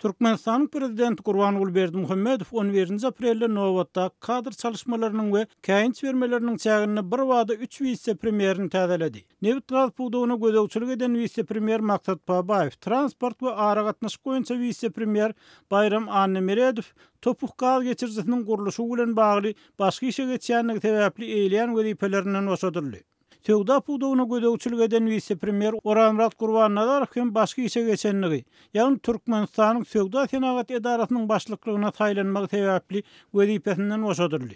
Türkmenistan'ın prezidenti Gurbanuly Berdimuhammedow 11 aprelde Nowatda kadr çalışmalarının ve käýinç bermelerinin çägini bir wada 3 vice-premierini täzeledi. Newt gaz puwdugyna gödegçilik eden vice-premier Maksat Babaýew, transport we ara gatnaşyk boýunça vice-premier Bayram Annemeredow topuk gaz geçirjisiniň gurulşy bilen bagly başga işe geçýänligi sebäpli eýleýän wezipelerinden boşadyldy. Söwda puwdugyna gödegçilik eden vice-premier Oramrat Gurbannazarov hem başga işe geçenligi, ýagny Türkmenistanyň Söwda Senagat edarasynyň başlyklygyna taýlanmagy sebäpli wezipesinden boşadyldy.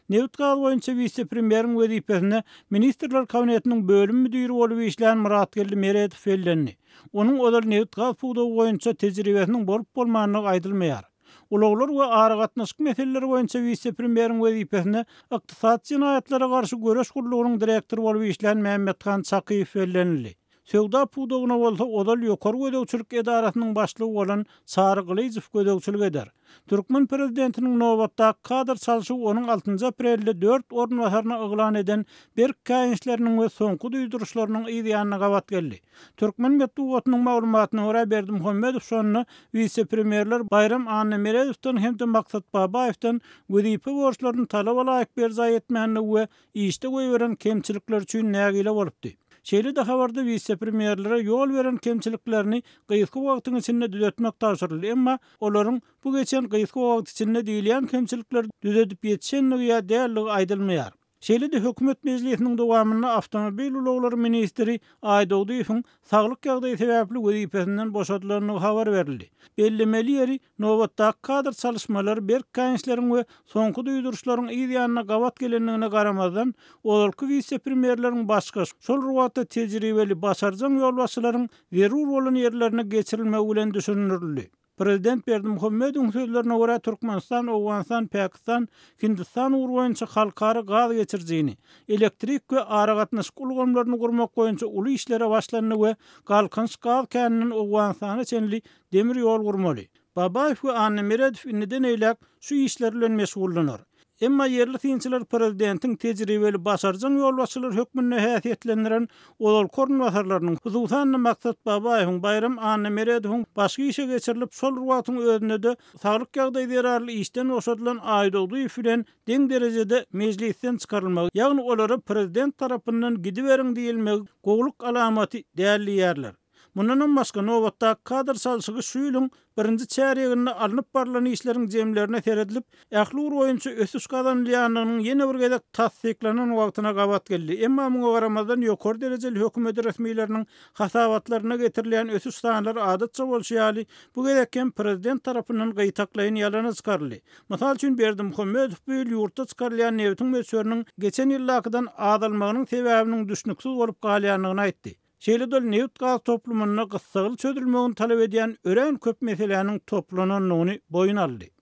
Newt gaz boýunça vice-premieriň wezipesine ministrler kabinetiniň bölüm müdiri bolup işleýän Muratgelli Meredow bellendi. Onuň odal newt gaz puwdugy boýunça tejribesiniň bolup bolmagyny aýdylmaýar. Ulaglar we ara gatnaşyk meseleleri boýunça vice-premieriň wezipesine ykdysat jinaýatlara garşy göreş gurulugynyň direktory bolup işleýän Mähmethan Sakyýew bellenildi. Söwda puwdugyna bolsa odal ýokary gödegçilik edarasynyň başlygy bolan Sary Gylyjow gödegçilik eder. Türkmen prezidentiniň Nowatda kadr çalyşy onuň 6 aprelde 4 ornwasaryna yglan eden berk käýinçleriniň we soňky duýduruşlarynyň ýa-da gawat geldi. Türkmen medeniýetiniň maglumatyna görä Berdimuhammedow şonu vice-premierler Bayram Annemeredowdan hem de Maksat Babaýewden wezipe borçlaryny talap alaýyk berza etmänligi we işde goýberen kemçilikler üçin nägile bolupdy. Şeýle de habarda vice-premierlere ýol beren kemçiliklerini gysga wagtyň içinde düzeltmek tapşyryldy, emma olaryň bu geçen gysga wagt içinde diýilýän kemçilikler düzeltip ýetişenligi ýa dälligi aýdylmaýar. Şeýle de hökümet mejlisiniň dowamyna awtomobil ulaglary ministri Aýdoýdowyň saglyk ýagdaýy sebäpli wezipesinden boşadylygyny habar berildi. Bellemeli ýeri Nowatda kadr çalışmalary berk käýinçleriň we soňky duýduruşlaryň ýa-da gawat gelenligine garamazdan olalky vice-premierleriň başga şol ruwatda tejribeli başarjak ýolbaşçylaryň zerur bolan ýerlerine geçirilmegi bilen düşünüldi. Prezident Berdimuhammedowyň sözlerine görä Türkmenistan, Owganistan, Pakistan, Hindistan boýunça halkara gaz geçirjigini, elektrik we ara gatnaşyk ulgamlaryny gurmak boýunça uly işlere başlandy we galkynç gaz käniniň Owganistana çenli demir ýol gurmaly. Babaýew we Annemeredow neden eýlek şu işler bilen meşgullanýar. Emma yerli synçylar prezidentiň tejribeli başarjak ýolbaşçylar hökmüne häsiýetlendiren olal korunwasarlarynyň hususan Maksat Babaýewiň, Bayram Annemeredowyň başga işe geçirilip şol ruwatyň özüne de saglyk ýagdaýy zerarly işden boşadylan Aýdoýdowy bilen deň derejede mejlisten çykarylmagy, ýagny olary prezident tarapyndan gidiberiň diýilmegi gowluk alamaty dälilýärler. Mundan başga Nowatda kadr çalyşygy şu ýylyň 1-nji çäreginde alınıp barlan işleriň jemlerine seredilip, ähli boýunça ösüş kazanylýanynyň ýene bir gezek tasdiklanan wagtyna gawat geldi. Emma muňa garamazdan ýokary derejeli hökümet resmiýetleriniň hasabatlaryna getirilýän ösüş sanlary adatça bolşýaly, bu gezekkem prezident tarapyndan gytaklaýyn ýalana çykaryldy. Mysal üçin Berdimuhammedow bu ýyl ýurtda çykarylan newtiň möçberiniň geçen ýyllakydan azalmagynyň sebäbiniň düşnüksiz bolup galýanlygyny aýtdy. Şeýle de newt gaz toplumyna gysgaly çözülmegini talap edýän ören köp meseleleriň toplananyny boyun aldy.